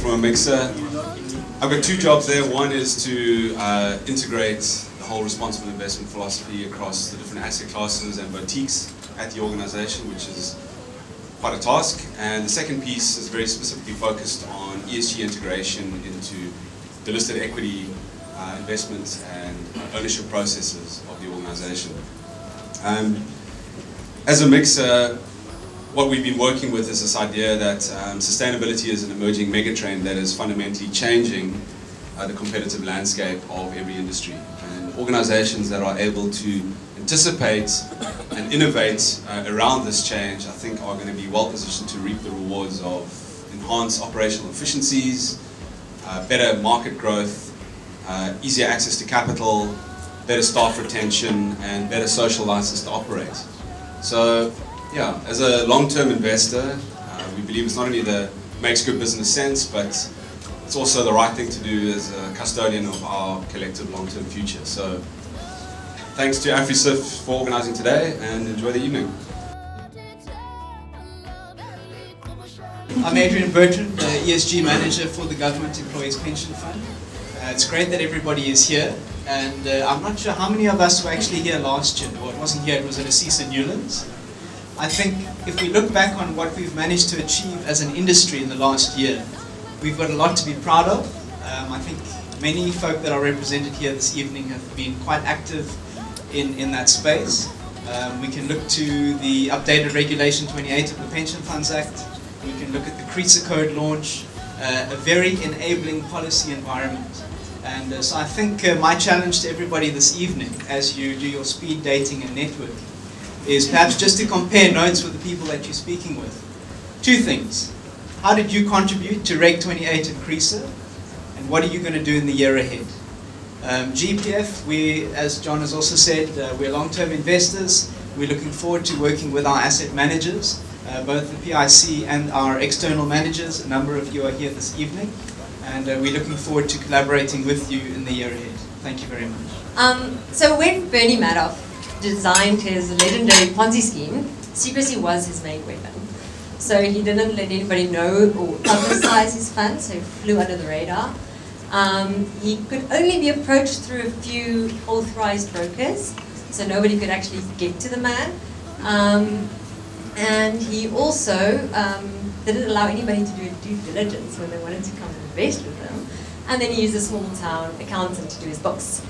from OMIGSA. I've got two jobs there. One is to integrate the whole responsible investment philosophy across the different asset classes and boutiques at the organization, which is quite a task. And the second piece is very specifically focused on ESG integration into the listed equity investments and ownership processes of the organization. As OMIGSA, what we've been working with is this idea that sustainability is an emerging megatrend that is fundamentally changing the competitive landscape of every industry. And organizations that are able to anticipate and innovate around this change, I think, are going to be well positioned to reap the rewards of enhanced operational efficiencies, better market growth, easier access to capital, better staff retention, and better social license to operate. So, yeah, as a long-term investor, we believe it's not only makes good business sense, but it's also the right thing to do as a custodian of our collective long-term future. So, thanks to AfricaSIF for organizing today, and enjoy the evening. I'm Adrian Bertrand, the ESG manager for the Government Employees Pension Fund. It's great that everybody is here, and I'm not sure how many of us were actually here last year. Well, it wasn't here, it was at ASISA Newlands. I think if we look back on what we've managed to achieve as an industry in the last year, we've got a lot to be proud of. I think many folk that are represented here this evening have been quite active in that space. We can look to the updated Regulation 28 of the Pension Funds Act. We can look at the CRESA code launch, a very enabling policy environment. And so I think my challenge to everybody this evening, as you do your speed dating and networking, is perhaps just to compare notes with the people that you're speaking with. Two things. How did you contribute to Reg 28 and CRESA? And what are you going to do in the year ahead? GEPF, as John has also said, we're long-term investors. We're looking forward to working with our asset managers, both the PIC and our external managers. A number of you are here this evening. And we're looking forward to collaborating with you in the year ahead. Thank you very much. So when Bernie Madoff designed his legendary Ponzi scheme, secrecy was his main weapon. So he didn't let anybody know or publicize his funds, so he flew under the radar. He could only be approached through a few authorized brokers, so nobody could actually get to the man. And he also didn't allow anybody to do due diligence when they wanted to come and invest with him. And then he used a small town accountant to do his books.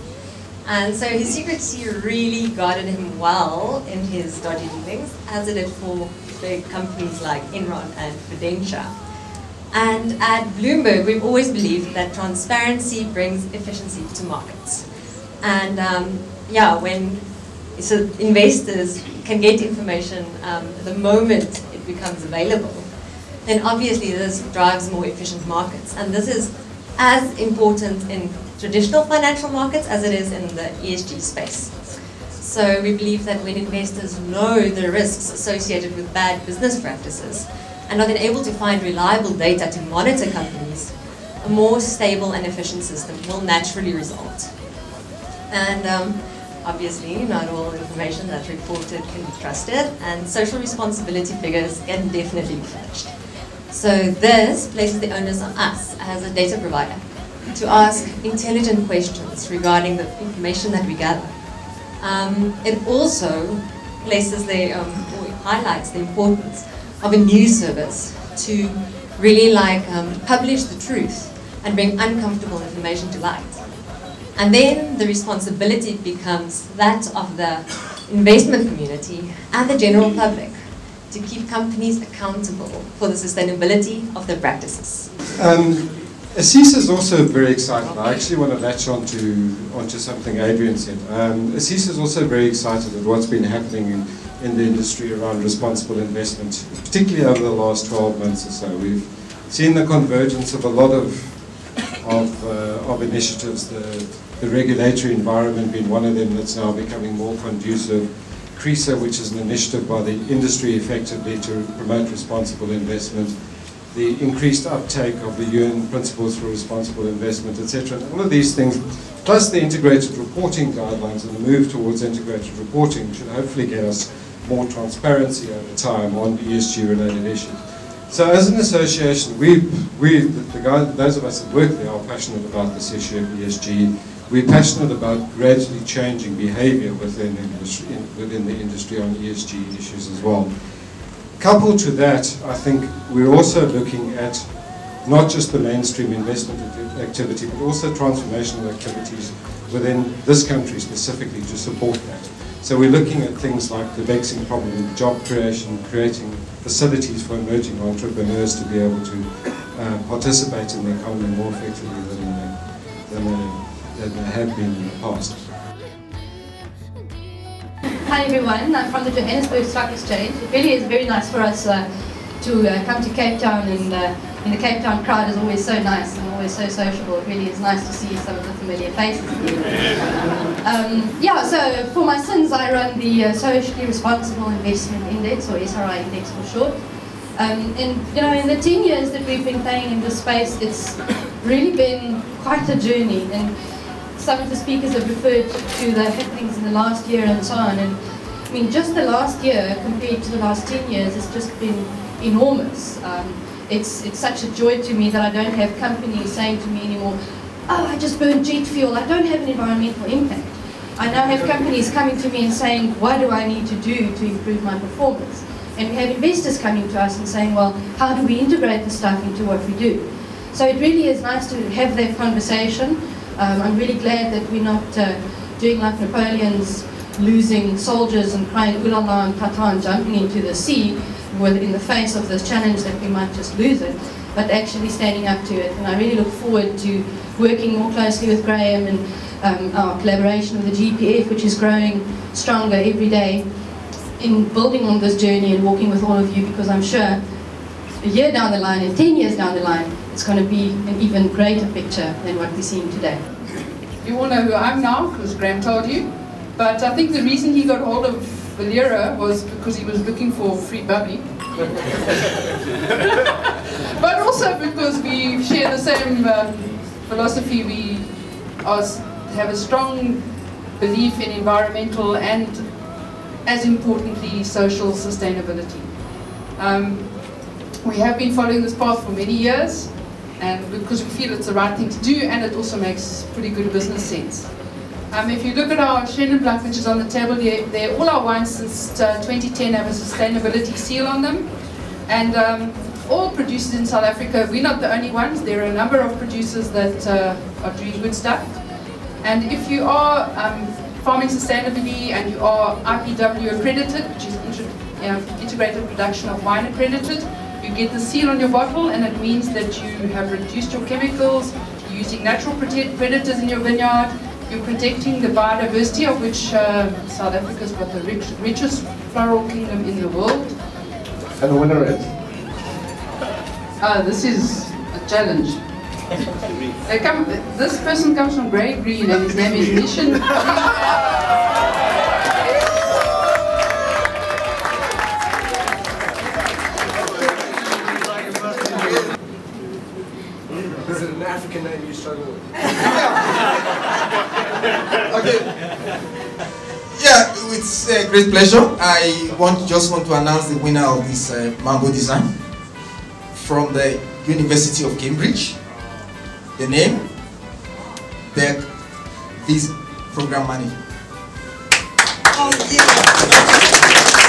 And so his secrecy really guarded him well in his dodgy dealings, as it did for big companies like Enron and Fidentia. And at Bloomberg, we've always believed that transparency brings efficiency to markets. And yeah, when investors can get information the moment it becomes available, then obviously this drives more efficient markets. And this is as important in traditional financial markets as it is in the ESG space. So we believe that when investors know the risks associated with bad business practices and are then able to find reliable data to monitor companies, a more stable and efficient system will naturally result. And obviously, not all information that's reported can be trusted, and social responsibility figures can definitely be fudged. So this places the onus on us as a data provider to ask intelligent questions regarding the information that we gather. It also places or highlights the importance of a news service to really publish the truth and bring uncomfortable information to light. And then the responsibility becomes that of the investment community and the general public to keep companies accountable for the sustainability of their practices. ASISA is also very excited. I actually want to latch onto something Adrian said. ASISA is also very excited at what's been happening in the industry around responsible investment, particularly over the last 12 months or so. We've seen the convergence of a lot of initiatives, the regulatory environment being one of them that's now becoming more conducive. CRESA, which is an initiative by the industry effectively to promote responsible investment. The increased uptake of the UN Principles for Responsible Investment, etc. All of these things, plus the integrated reporting guidelines and the move towards integrated reporting should hopefully get us more transparency over time on ESG-related issues. So as an association, those of us that work there are passionate about this issue of ESG. We're passionate about gradually changing behaviour within the industry on ESG issues as well. Coupled to that, I think we're also looking at not just the mainstream investment activity, but also transformational activities within this country specifically to support that. So we're looking at things like the vexing problem of job creation, creating facilities for emerging entrepreneurs to be able to participate in the economy more effectively than they have been in the past. Hi everyone, I'm from the Johannesburg Stock Exchange. It really is very nice for us to come to Cape Town, and the Cape Town crowd is always so nice and always so sociable. It really is nice to see some of the familiar faces here. Yeah, so for my sins I run the Socially Responsible Investment Index, or SRI Index for short. And you know, in the 10 years that we've been playing in this space, it's really been quite a journey. And some of the speakers have referred to the happenings in the last year and so on. And I mean, just the last year compared to the last 10 years has just been enormous. It's such a joy to me that I don't have companies saying to me anymore, oh, I just burned jet fuel, I don't have an environmental impact. I now have companies coming to me and saying, what do I need to do to improve my performance? And we have investors coming to us and saying, well, how do we integrate this stuff into what we do? So it really is nice to have that conversation. I'm really glad that we're not doing like Napoleon's losing soldiers and crying ooh la la and tata and jumping into the sea in the face of this challenge that we might just lose it, but actually standing up to it. And I really look forward to working more closely with Graham and our collaboration with the GEPF, which is growing stronger every day, in building on this journey and walking with all of you, because I'm sure a year down the line and 10 years down the line, it's going to be an even greater picture than what we're seeing today. You all know who I am now, because Graham told you. But I think the reason he got hold of Villiera was because he was looking for free bubbly. But also because we share the same philosophy. We have a strong belief in environmental and, as importantly, social sustainability. We have been following this path for many years, and because we feel it's the right thing to do, and it also makes pretty good business sense. If you look at our Shenenblatt, which is on the table there, all our wines since 2010 have a sustainability seal on them. And all producers in South Africa, we're not the only ones. There are a number of producers that are doing good stuff. And if you are farming sustainably and you are IPW accredited, which is integrated production of wine accredited, you get the seal on your bottle, and it means that you have reduced your chemicals, you're using natural predators in your vineyard, you're protecting the biodiversity, of which South Africa's got the richest floral kingdom in the world. And the winner is? This is a challenge. This person comes from Grey Green, and his name is Nishan. Is it an African name you struggle with? Okay. Yeah, it's a great pleasure. I just want to announce the winner of this mango design from the University of Cambridge. The name, Beck, this program manager. Oh, yeah.